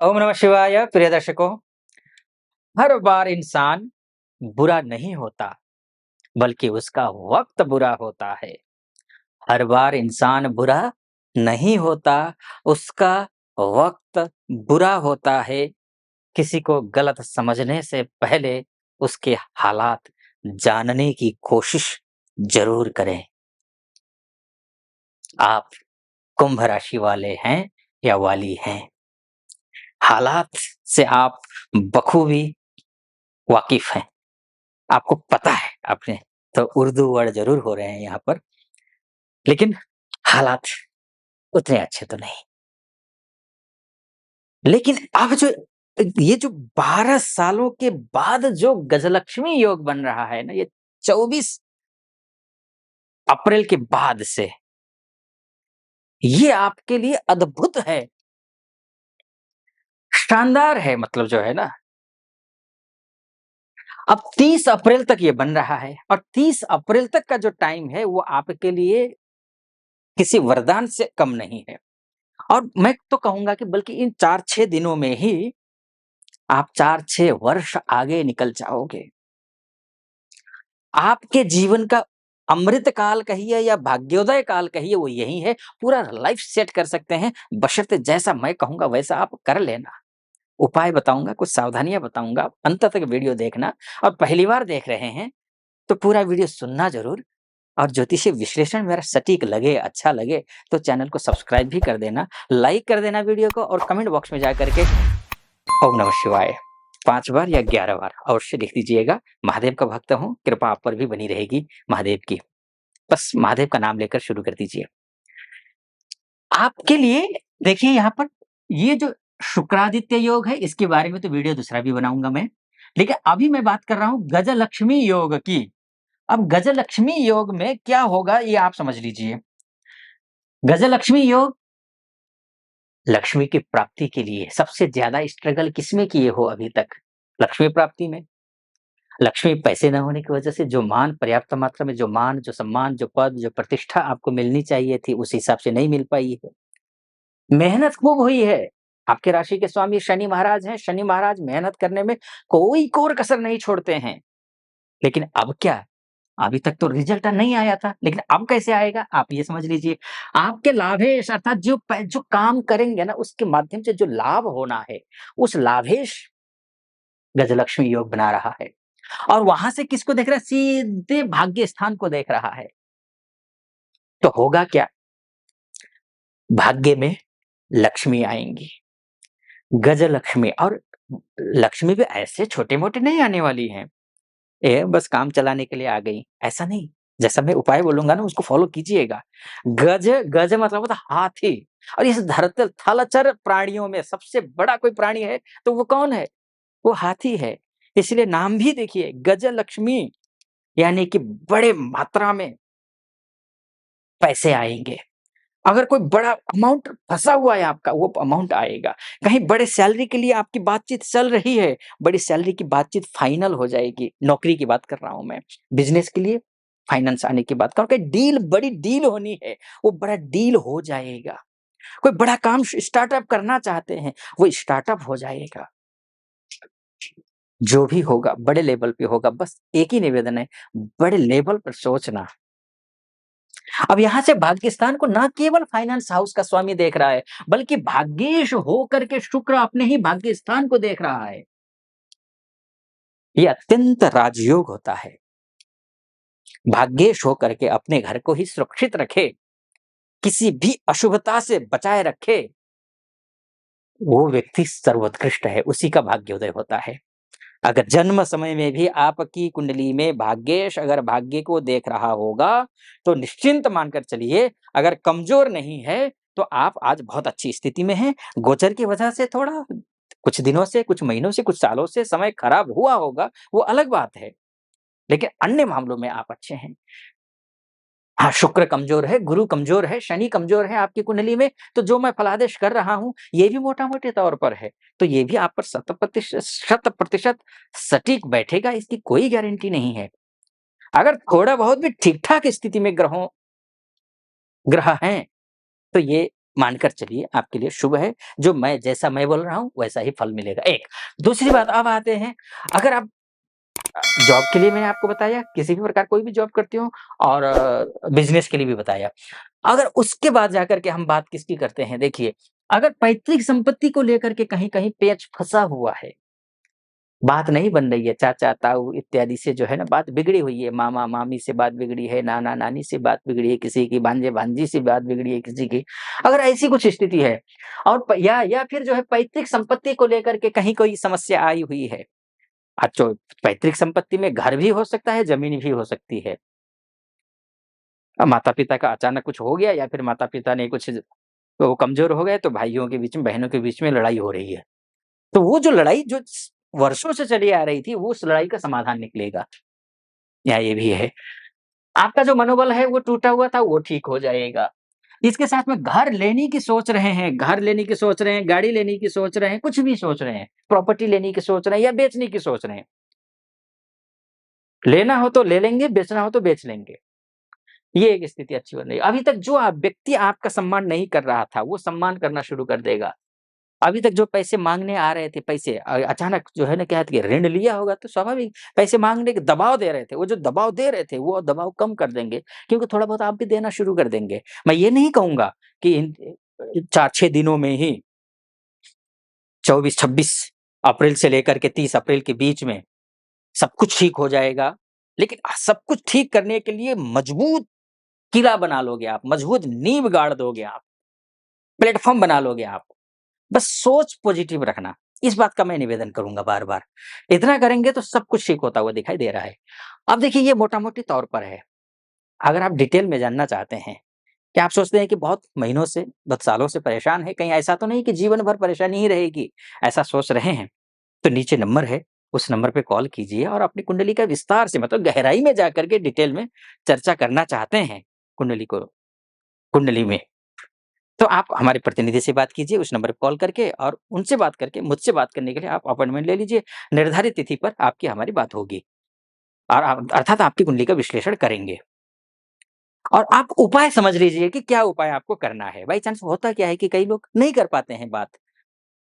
ओम नमः शिवाय। प्रिय दर्शकों, हर बार इंसान बुरा नहीं होता, बल्कि उसका वक्त बुरा होता है। हर बार इंसान बुरा नहीं होता, उसका वक्त बुरा होता है। किसी को गलत समझने से पहले उसके हालात जानने की कोशिश जरूर करें। आप कुंभ राशि वाले हैं या वाली हैं, हालात से आप बखूबी वाकिफ हैं। आपको पता है, आपने तो उर्दू वर्ड ज़रूर हो रहे हैं यहाँ पर, लेकिन हालात उतने अच्छे तो नहीं। लेकिन अब जो ये जो 12 सालों के बाद जो गजलक्ष्मी योग बन रहा है ना, ये 24 अप्रैल के बाद से, ये आपके लिए अद्भुत है, शानदार है मतलब जो है ना। अब 30 अप्रैल तक ये बन रहा है और 30 अप्रैल तक का जो टाइम है, वो आपके लिए किसी वरदान से कम नहीं है। और मैं तो कहूँगा कि बल्कि इन 4-6 दिनों में ही आप 4-6 वर्ष आगे निकल जाओगे। आपके जीवन का अमृत काल कहिए या भाग्योदय काल कहिए, वो यही है। पूरा लाइफ सेट कर सकते हैं, बशर्ते जैसा मैं कहूँगा वैसा आप कर लेना। उपाय बताऊँगा, कुछ सावधानियाँ बताऊँगा, अंत तक वीडियो देखना। और पहली बार देख रहे हैं, तो पूरा वीडियो सुनना ज़रूर। और ज्योतिषीय विश्लेषण मेरा सटीक लगे, अच्छा लगे, तो चैनल को सब्सक्राइब भी कर देना, लाइक कर देना वीडियो को, और कमेंट बॉक्स में जा कर के ओम नमः शिवाय 5 बार या 11 बार अवश्य लिख दीजिएगा। महादेव का भक्त हूँ, कृपा आप पर भी बनी रहेगी महादेव की। बस महादेव का नाम लेकर शुरू कर दीजिए। आपके लिए देखिए यहाँ पर ये जो शुक्रादित्य योग है, इसके बारे में तो वीडियो दूसरा भी बनाऊँगा मैं। लेकिन अभी मैं बात कर रहा हूँ गजलक्ष्मी योग की। अब गजलक्ष्मी योग में क्या होगा, ये आप समझ लीजिए। गजलक्ष्मी योग लक्ष्मी की प्राप्ति के लिए सबसे ज़्यादा स्ट्रगल किसमें किए हो अभी तक? लक्ष्मी प्राप्ति में। लक्ष्मी पैसे न होने की वजह से जो मान, पर्याप्त मात्रा में जो मान, जो सम्मान, जो पद, जो प्रतिष्ठा आपको मिलनी चाहिए थी, उस हिसाब से नहीं मिल पाई है। मेहनत खूब हुई है। आपके राशि के स्वामी शनि महाराज हैं, शनि महाराज मेहनत करने में कोई कोर कसर नहीं छोड़ते हैं। लेकिन अब क्या? अभी तक तो रिजल्ट नहीं आया था, लेकिन अब कैसे आएगा? आप ये समझ लीजिए। आपके लाभेश अर्थात जो काम करेंगे ना, उसके माध्यम से जो लाभ होना है, उस लाभेश गजलक्ष्मी योग बना रहा है। और वहां से किसको देख रहा है? सीधे भाग्य स्थान को देख रहा है। तो होगा क्या? भाग्य में लक्ष्मी आएंगी, गजलक्ष्मी। और लक्ष्मी भी ऐसे छोटे-मोटे नहीं आने वाली हैं। ये बस काम चलाने के लिए आ गई, ऐसा नहीं। जैसा मैं उपाय बोलूँगा ना, उसको फ़ॉलो कीजिएगा। गज गज मतलब होता है हाथी। और इस धरती थलचर प्राणियों में सबसे बड़ा कोई प्राणी है, तो वो कौन है? वो हाथी है। इसलिए नाम भी देखिए गजलक्ष्मी, यानी कि बड़े मात्रा में पैसे आएँगे। अगर कोई बड़ा अमाउंट फँसा हुआ है आपका, वो अमाउंट आएगा। कहीं बड़े सैलरी के लिए आपकी बातचीत चल रही है, बड़ी सैलरी की बातचीत फाइनल हो जाएगी। नौकरी की बात कर रहा हूँ मैं। बिज़नेस के लिए फाइनेंस आने की बात कर, कोई डील, बड़ी डील होनी है, वो बड़ा डील हो जाएगा। कोई बड़ा काम स्टार्टअप करना चाहते हैं, वो स्टार्टअप हो जाएगा। जो भी होगा बड़े लेवल पे होगा। बस एक ही निवेदन है, बड़े लेवल पर सोचना। अब यहाँ से भाग्यस्थान को ना केवल फाइनेंस हाउस का स्वामी देख रहा है, बल्कि भाग्येश होकर के शुक्र अपने ही भाग्यस्थान को देख रहा है। ये अत्यंत राजयोग होता है। भाग्येश होकर के अपने घर को ही सुरक्षित रखे, किसी भी अशुभता से बचाए रखे, वो व्यक्ति सर्वोत्कृष्ट है, उसी का भाग्योदय होता है। अगर जन्म समय में भी आपकी कुंडली में भाग्येश अगर भाग्य को देख रहा होगा, तो निश्चिंत मानकर चलिए, अगर कमज़ोर नहीं है, तो आप आज बहुत अच्छी स्थिति में हैं। गोचर की वजह से थोड़ा कुछ दिनों से, कुछ महीनों से, कुछ सालों से समय खराब हुआ होगा, वो अलग बात है। लेकिन अन्य मामलों में आप अच्छे हैं। हाँ, शुक्र कमज़ोर है, गुरु कमज़ोर है, शनि कमज़ोर है आपकी कुंडली में, तो जो मैं फलादेश कर रहा हूँ, ये भी मोटा-मोटे तौर पर है। तो ये भी आप पर शत प्रतिशत सटीक बैठेगा, इसकी कोई गारंटी नहीं है। अगर थोड़ा बहुत भी ठीक-ठाक स्थिति में ग्रह हैं, तो ये मानकर चलिए आपके लिए शुभ है, जो जैसा मैं बोल रहा हूँ वैसा ही फल मिलेगा एक। दूसरी बात अब आते हैं, अगर आप जॉब के लिए मैंने आपको बताया, किसी भी प्रकार कोई भी जॉब करते हो और बिज़नेस के लिए भी बताया। अगर उसके बाद जाकर के हम बात किसकी करते हैं, देखिए, अगर पैतृक संपत्ति को लेकर के कहीं-कहीं पेच फँसा हुआ है, बात नहीं बन रही है, चाचा, ताऊ इत्यादि से जो है ना बात बिगड़ी हुई है, मामा-मामी से बात बिगड़ी है, नाना-नानी से बात बिगड़ी है किसी की, भांजे-भांजी से बात बिगड़ी है किसी की। अगर ऐसी कुछ स्थिति है और प या फिर जो है पैतृक संपत्ति को लेकर के कहीं कोई समस्या आई हुई है। तो पैतृक संपत्ति में घर भी हो सकता है, ज़मीन भी हो सकती है। माता-पिता का अचानक कुछ हो गया या फिर माता-पिता ने कुछ तो वो कमज़ोर हो गए तो भाइयों के बीच में, बहनों के बीच में लड़ाई हो रही है। तो वो जो लड़ाई जो वर्षों से चली आ रही थी, वो उस लड़ाई का समाधान निकलेगा। या ये भी है। आपका जो मनोबल है वो टूटा हुआ था, वो ठीक हो जाएगा। इसके साथ में घर लेने की सोच रहे हैं, घर लेने की सोच रहे हैं, गाड़ी लेने की सोच रहे हैं, कुछ भी सोच रहे हैं, प्रॉपर्टी लेने की सोच रहे हैं या बेचने की सोच रहे हैं। लेना हो तो ले लेंगे, बेचना हो तो बेच लेंगे। ये एक स्थिति अच्छी बन रही है। अभी तक जो व्यक्ति आपका सम्मान नहीं कर रहा था, वो सम्मान करना शुरू कर देगा। अभी तक जो पैसे माँगने आ रहे थे पैसे अचानक जो है ना क्या है कि ऋण लिया होगा तो स्वाभाविक पैसे माँगने के दबाव दे रहे थे, वो जो दबाव दे रहे थे, वो दबाव कम कर देंगे, क्योंकि थोड़ा बहुत आप भी देना शुरू कर देंगे। मैं ये नहीं कहूँगा कि इन 4-6 दिनों में ही 24-26 अप्रैल से लेकर के 30 अप्रैल के बीच में सब कुछ ठीक हो जाएगा, लेकिन सब कुछ ठीक करने के लिए मजबूत किला बना लोगे आप, मजबूत नींव गाड़ दोगे आप, प्लेटफ़ॉर्म बना लोगे आप। बस सोच पॉजिटिव रखना, इस बात का मैं निवेदन करूँगा बार-बार। इतना करेंगे तो सब कुछ ठीक होता हुआ दिखाई दे रहा है। अब देखिए ये मोटा-मोटी तौर पर है। अगर आप डिटेल में जानना चाहते हैं, क्या आप सोचते हैं कि बहुत महीनों से, बहुत सालों से परेशान हैं, कहीं ऐसा तो नहीं कि जीवन भर परेशानी ही रहेगी, ऐसा सोच रहे हैं? तो नीचे नंबर है, उस नंबर पे कॉल कीजिए और अपनी कुंडली का विस्तार से मतलब गहराई में जाकर के डिटेल में चर्चा करना चाहते हैं, कुंडली में। तो आप हमारे प्रतिनिधि से बात कीजिए उस नंबर पे कॉल करके और उनसे बात करके मुझसे बात करने के लिए आप अपॉइंटमेंट ले लीजिए। निर्धारित तिथि पर आपकी हमारी बात होगी और अर्थात आपकी कुंडली का विश्लेषण करेंगे। और आप उपाय समझ लीजिए कि क्या उपाय आपको करना है। बाई चांस होता क्या है कि कई लोग नहीं कर पाते हैं बात,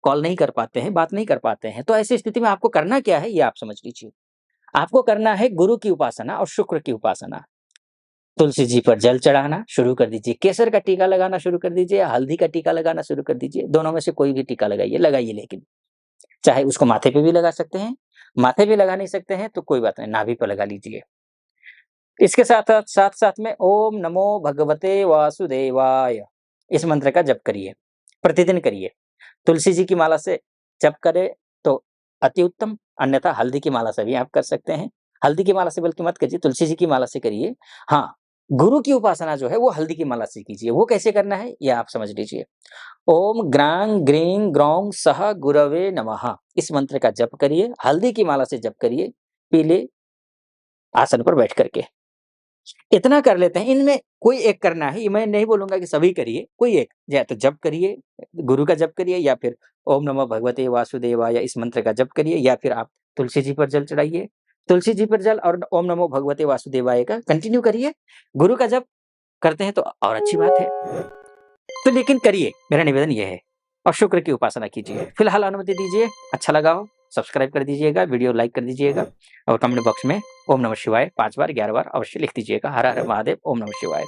कॉल नहीं कर पाते हैं, बात नहीं कर पाते हैं। तो ऐसी स्थिति में आपको करना क्या है ये आप समझ लीजिए। आपको करना है गुरु की उपासना और शुक्र की उपासना। तुलसी जी पर जल चढ़ाना शुरू कर दीजिए, केसर का टीका लगाना शुरू कर दीजिए, हल्दी का टीका लगाना शुरू कर दीजिए। दोनों में से कोई भी टीका लगाइए, लगाइए लेकिन। चाहे उसको माथे पे भी लगा सकते हैं, माथे पे लगा नहीं सकते हैं तो कोई बात नहीं, नाभि पे लगा लीजिए। इसके साथ-साथ में ओम नमो भगवते वासुदेवाय इस मंत्र का जप करिए, प्रतिदिन करिए। तुलसी जी की माला से जप करें तो अति उत्तम, अन्यथा हल्दी की माला से भी आप कर सकते हैं। हल्दी की माला से बल्कि मत कीजिए, तुलसी जी की माला से करिए। हाँ, गुरु की उपासना जो है वो हल्दी की माला से कीजिए। वो कैसे करना है ये आप समझ लीजिए। ओम ग्रां ग्रीं ग्रौं सः गुरवे नमः इस मंत्र का जप करिए, हल्दी की माला से जप करिए, पीले आसन पर बैठ कर के। इतना कर लेते हैं, इनमें कोई एक करना है, ये मैं नहीं बोलूँगा कि सभी करिए, कोई एक, या तो जप करिए, गुरु का जप करिए या फिर ओम नमः भगवते वासुदेवाय इस मंत्र का जप करिए या फिर आप तुलसी जी पर जल चढ़ाइए। तुलसी जी पर जल और ओम नमो भगवते वासुदेवाय का कंटिन्यू करिए। गुरु का जप करते हैं तो और अच्छी बात है। तो लेकिन करिए, मेरा निवेदन ये है और शुक्र की उपासना कीजिए। फिलहाल अनुमति दीजिए, अच्छा लगा हो सब्सक्राइब कर दीजिएगा, वीडियो लाइक कर दीजिएगा और कमेंट बॉक्स में ओम नमः शिवाय 5 बार 11 बार अवश्य लिख दीजिएगा। हर हर महादेव, ओम नमः शिवाय।